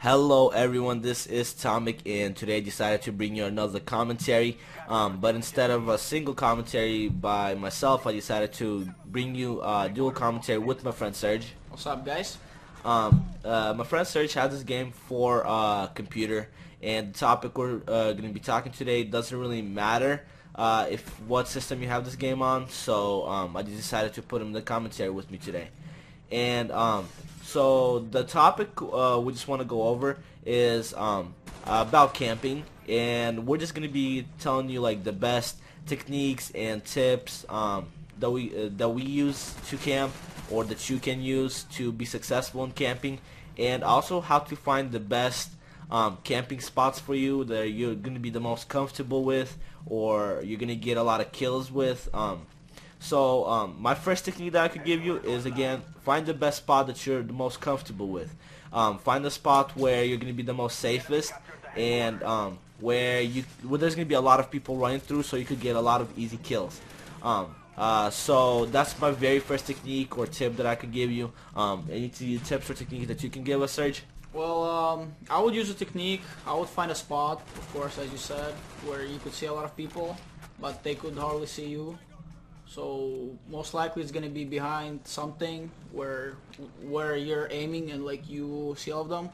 Hello everyone, this is Tomic, and today I decided to bring you another commentary, but instead of a single commentary by myself, I decided to bring you a dual commentary with my friend Serge. What's up, guys? My friend Serge has this game for computer, and the topic we're going to be talking today doesn't really matter if what system you have this game on, so I just decided to put him in the commentary with me today. And so the topic we just want to go over is about camping, and we're just gonna be telling you like the best techniques and tips that we use to camp, or that you can use to be successful in camping, and also how to find the best camping spots for you that you're gonna be the most comfortable with, or you're gonna get a lot of kills with. So my first technique that I could give you is, again, find the best spot that you're the most comfortable with. Find the spot where you're going to be the most safest, and where there's going to be a lot of people running through, so you could get a lot of easy kills. So that's my very first technique or tip that I could give you. Any tips or techniques that you can give us, Serge? Well, I would use a technique. I would find a spot, of course, as you said, where you could see a lot of people, but they could hardly see you. So most likely it's gonna be behind something where you're aiming and like you see all of them.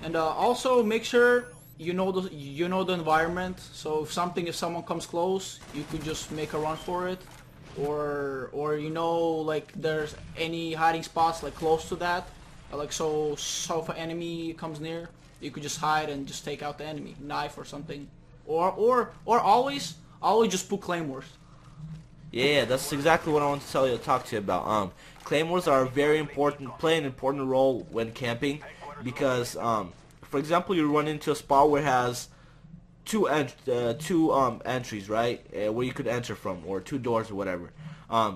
And also make sure you know the environment. So if someone comes close, you could just make a run for it, or like there's any hiding spots like close to that. Like so if an enemy comes near, you could just hide and just take out the enemy, knife or something, or always just put claymores. Yeah, that's exactly what I want to talk to you about. Claymores are play an important role when camping, because, for example, you run into a spot where it has two entries, right, where you could enter from, or two doors or whatever.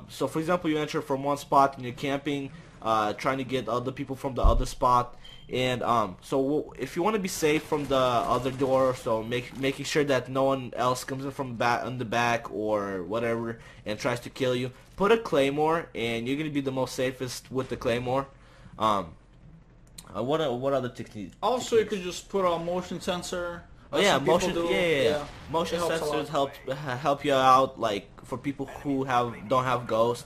So, for example, you enter from one spot and you're camping, trying to get other people from the other spot. And so if you want to be safe from the other door, so making sure that no one else comes in from on the back or whatever and tries to kill you, put a claymore, and you're gonna be the most safest with the claymore. What other techniques? Also, you could just put a motion sensor. Oh yeah, motion. Do. Yeah. Motion sensors help you out. Like for people who don't have Ghost,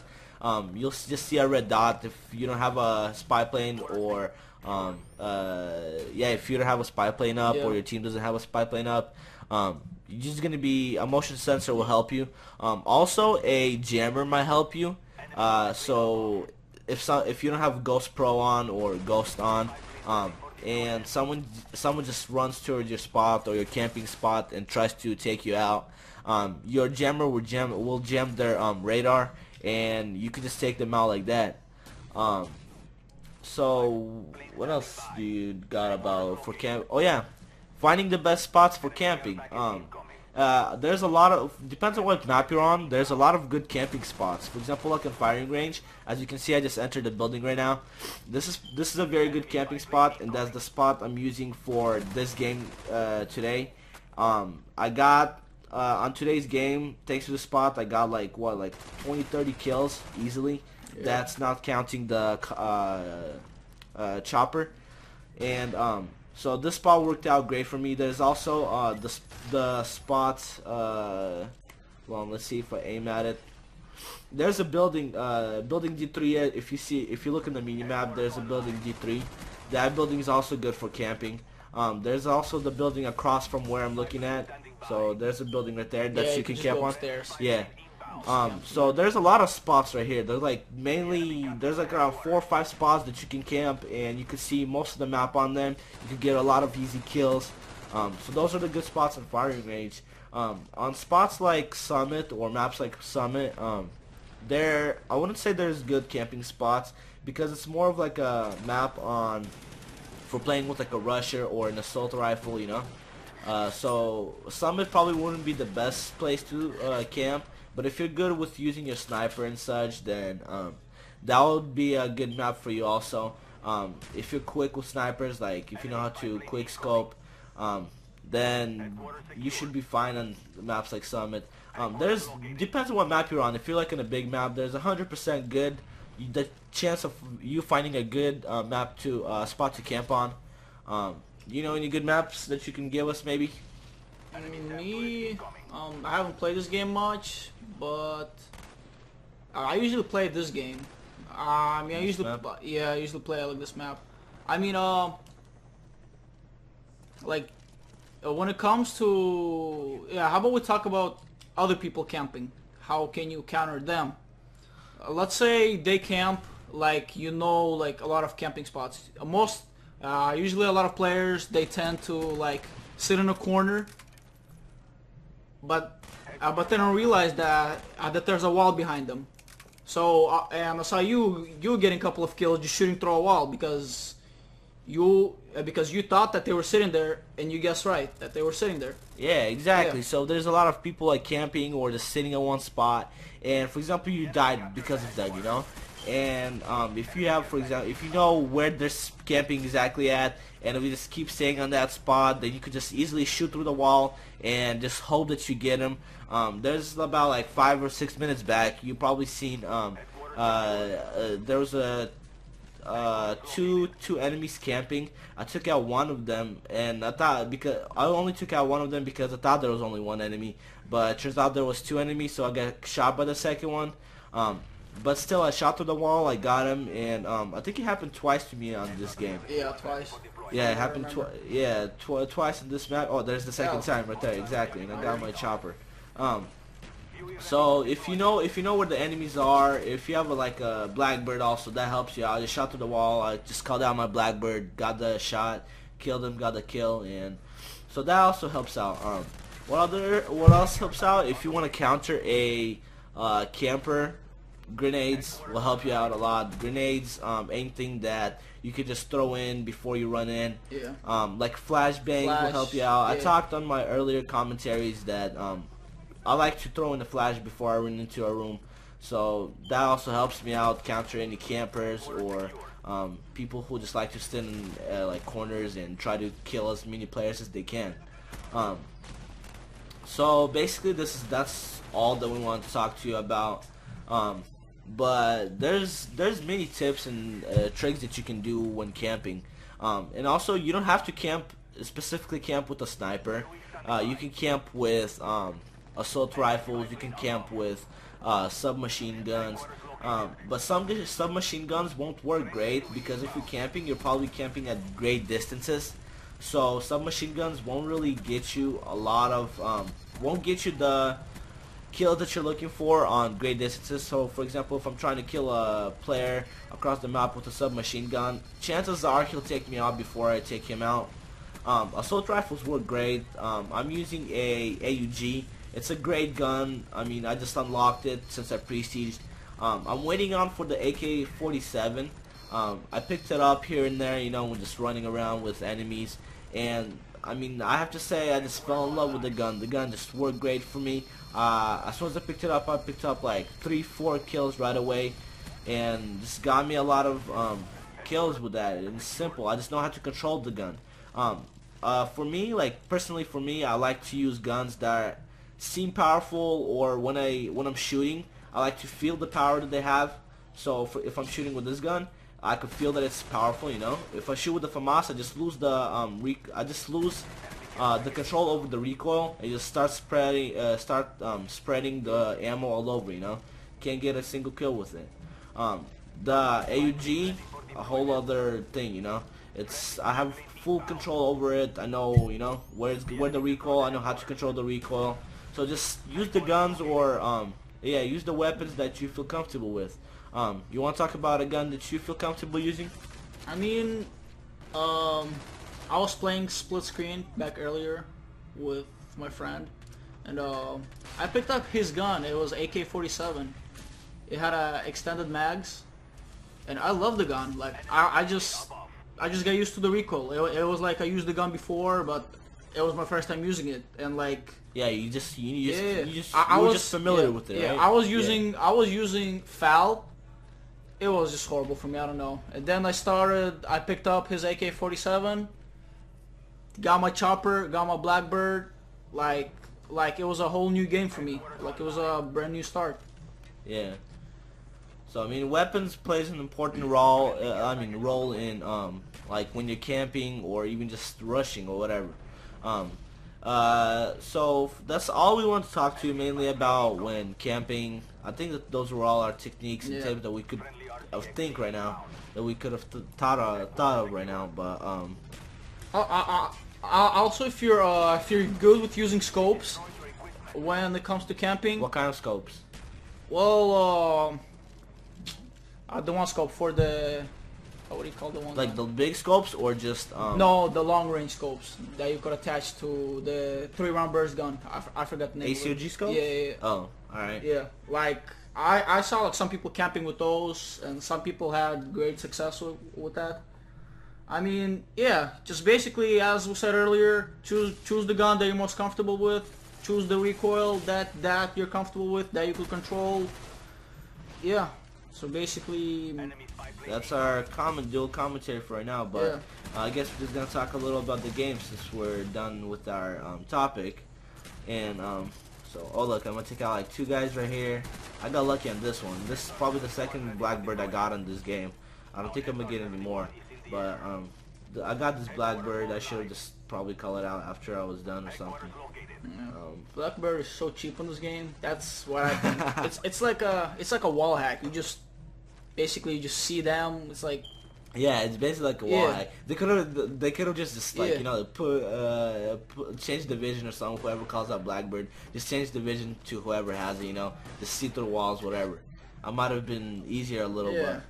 you'll just see a red dot if you don't have a spy plane, or if you don't have a spy plane up, or your team doesn't have a spy plane up, you're just gonna be a motion sensor will help you. Also, a jammer might help you. So if you don't have Ghost Pro on or Ghost on, and someone just runs towards your spot or your camping spot and tries to take you out, your jammer will jam their radar, and you can just take them out like that. So what else do you got about for camp? Oh yeah, finding the best spots for camping. There's a lot of, depends on what map you're on, there's a lot of good camping spots. For example, like in firing range, as you can see, I just entered the building right now. This is a very good camping spot, and that's the spot I'm using for this game today. I got on today's game, thanks to the spot, I got like 20-30 kills easily. Yeah. That's not counting the chopper, and so this spot worked out great for me. There's also the spots. Well, let's see if I aim at it. There's a building, building D3. If you look in the mini map, there's a building D3. That building is also good for camping. There's also the building across from where I'm looking at. So there's a building right there that you can camp on. Upstairs. Yeah. So there's a lot of spots right here. There's like around 4 or 5 spots that you can camp, and you can see most of the map on them. You can get a lot of easy kills. So those are the good spots in firing range. On spots like Summit or maps like Summit, I wouldn't say there's good camping spots, because it's more of like a map for playing with like a rusher or an assault rifle, you know. So Summit probably wouldn't be the best place to camp. But if you're good with using your sniper and such, then that would be a good map for you also. If you're quick with snipers, like if you know how to quick scope, then you should be fine on maps like Summit. Depends on what map you're on. If you're like in a big map, there's 100% good. The chance of you finding a good map to spot to camp on. You know any good maps that you can give us maybe? Me, I haven't played this game much, but I usually play this game. I mean, This map? I usually play like this map. I mean, like when it comes to how about we talk about other people camping? How can you counter them? Let's say they camp like like a lot of camping spots. Usually a lot of players they tend to like sit in a corner, but they don't realize that there's a wall behind them. So and I saw you getting a couple of kills just shooting through a wall because you thought that they were sitting there, and you guessed right that they were sitting there. Yeah, exactly. Yeah. So there's a lot of people like camping or just sitting in one spot, and for example, you died because of that, you know. And if you have, for example, if you know where they're camping exactly at, and if you just keep staying on that spot, then you could just easily shoot through the wall and just hope that you get them. There's about like 5 or 6 minutes back, you probably seen there was a two enemies camping. I took out one of them, and I thought because I only took out one of them because I thought there was only one enemy, but it turns out there was two enemies, so I got shot by the second one. But still, I shot through the wall, I got him, and I think it happened twice to me on this game. Yeah, twice. Yeah, it happened twice in this map. Oh, there's the second Yeah. time right there, exactly, and I got my chopper. So if you know where the enemies are, if you have like a blackbird also, that helps you out. I just shot through the wall, I just called out my blackbird, got the shot, killed him, got the kill, and so that also helps out. What else helps out? If you want to counter a camper, grenades will help you out a lot. Grenades, anything that you could just throw in before you run in. Yeah. Like flashbang will help you out. I yeah. talked on my earlier commentaries that I like to throw in the flash before I run into a room, so that also helps me out counter any campers or people who just like to sit in like corners and try to kill as many players as they can. So basically, that's all that we want to talk to you about. But there's many tips and tricks that you can do when camping, and also you don't have to specifically camp with a sniper. You can camp with assault rifles. You can camp with submachine guns. But some submachine guns won't work great because if you're camping, you're probably camping at great distances. So submachine guns won't really get you a lot of won't get you the kill that you're looking for on great distances. So for example, if I'm trying to kill a player across the map with a submachine gun, chances are he'll take me out before I take him out. Assault rifles work great. I'm using a AUG. It's a great gun. I mean, I just unlocked it since I prestiged. I'm waiting on for the AK-47. I picked it up here and there, you know, when just running around with enemies, and I mean, I have to say, I just fell in love with the gun. The gun just worked great for me. As soon as I picked it up, I picked up like 3-4 kills right away, and just got me a lot of kills with that. And it's simple. I just know how to control the gun. For me, like personally, for me, I like to use guns that seem powerful, or when I'm shooting, I like to feel the power that they have. So if I'm shooting with this gun, I could feel that it's powerful, you know. If I shoot with the FAMAS, I just lose the control over the recoil, and just start spreading the ammo all over, you know. Can't get a single kill with it. The AUG, a whole other thing, you know. I have full control over it. I know, you know, where the recoil. I know how to control the recoil. So just use the guns, or use the weapons that you feel comfortable with. You want to talk about a gun that you feel comfortable using? I mean, I was playing split screen back earlier with my friend, and I picked up his gun. It was AK-47. It had extended mags, and I love the gun. Like I just got used to the recoil. It was like I used the gun before, but it was my first time using it, and like you were just familiar with it, yeah, right? I was using FAL. It was just horrible for me. I don't know. And then I picked up his AK-47, got my chopper, got my blackbird. Like it was a whole new game for me. Like it was a brand new start. Yeah. So I mean, weapons plays an important role. Role in like when you're camping or even just rushing or whatever. Um, so that's all we want to talk to you mainly about when camping. I think that those were all our techniques and Yeah. tips that we could think right now, that we could have thought of right now. But Also, if you're good with using scopes when it comes to camping, what kind of scopes? well, the one scope for the what do you call the one? Like the big scopes or just No, the long range scopes that you could attach to the 3-round burst gun. I forgot the name. of it. ACOG scopes? Yeah. Oh, alright. Yeah, like I saw like some people camping with those, and some people had great success with that. I mean, yeah, just basically as we said earlier, choose the gun that you're most comfortable with, choose the recoil that you're comfortable with, that you could control. Yeah, so basically, That's our dual commentary for right now, but I guess we're just gonna talk a little about the game since we're done with our topic. And so, oh look, I'm gonna take out like 2 guys right here. I got lucky on this one. This is probably the second Blackbird I got in this game. I don't think I'm gonna get any more, but I got this Blackbird. I should have just probably call it out after I was done or something. Blackbird is so cheap in this game. That's what I think. it's like a wall hack. You just basically you just see them. It's like yeah, it's basically like a wall hack. They could have just like you know change the vision or something. Whoever calls out Blackbird, just change the vision to whoever has it. You know, just see through the walls, whatever. I might have been easier a little, but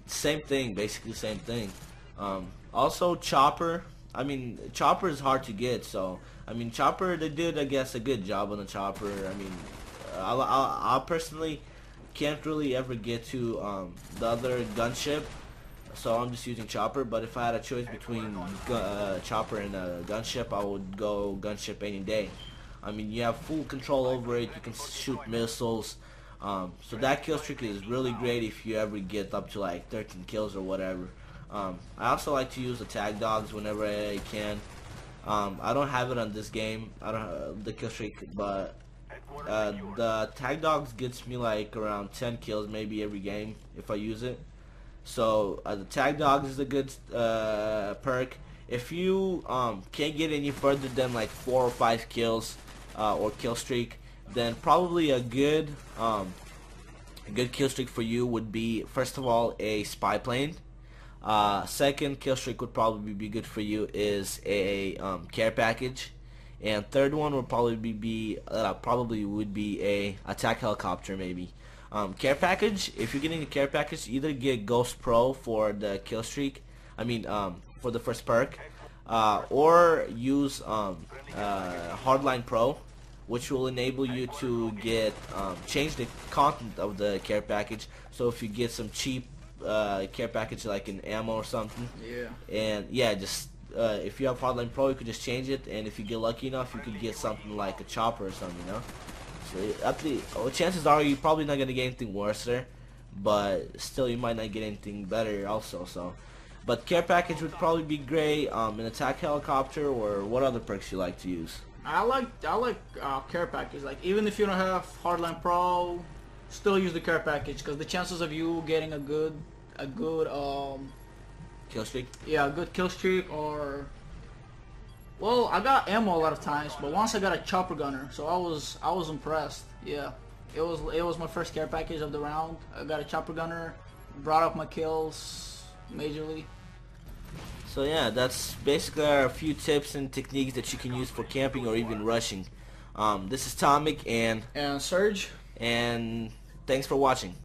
same thing, basically same thing. Also Chopper. I mean, Chopper is hard to get, so I mean Chopper, they did I guess a good job on the Chopper. I mean, I personally can't really ever get to the other gunship, so I'm just using Chopper. But if I had a choice between Chopper and a gunship, I would go gunship any day. I mean, you have full control over it. You can shoot missiles. So that kill streak is really great if you ever get up to like 13 kills or whatever. I also like to use the tag dogs whenever I can. I don't have it on this game. I don't the kill streak, but the tag dogs gets me like around 10 kills maybe every game if I use it. So the tag dogs is a good perk. If you can't get any further than like 4 or 5 kills or kill streak, then probably a good kill streak for you would be, first of all, a spy plane. Second kill streak would probably be good for you is a care package, and third one would probably be a attack helicopter maybe. Care package, if you're getting a care package, either get Ghost Pro for the kill streak, for the first perk, or use Hardline Pro, which will enable you to get change the content of the care package. So if you get some cheap care package like an ammo or something, and just if you have Hardline Pro, you could just change it, and if you get lucky enough, you could get something like a chopper or something, you know. So chances are you're probably not gonna get anything worse there, but still you might not get anything better also. So, but care package would probably be great. An attack helicopter, or what other perks you like to use? I like care package. Like even if you don't have Hardline Pro, still use the care package because the chances of you getting a good kill streak. Yeah, a good kill streak, or well, I got ammo a lot of times, but once I got a chopper gunner, so I was impressed. Yeah, it was my first care package of the round. I got a chopper gunner, brought up my kills majorly. So yeah, that's basically a few tips and techniques that you can use for camping or even rushing. This is Tomic and Serge, and thanks for watching.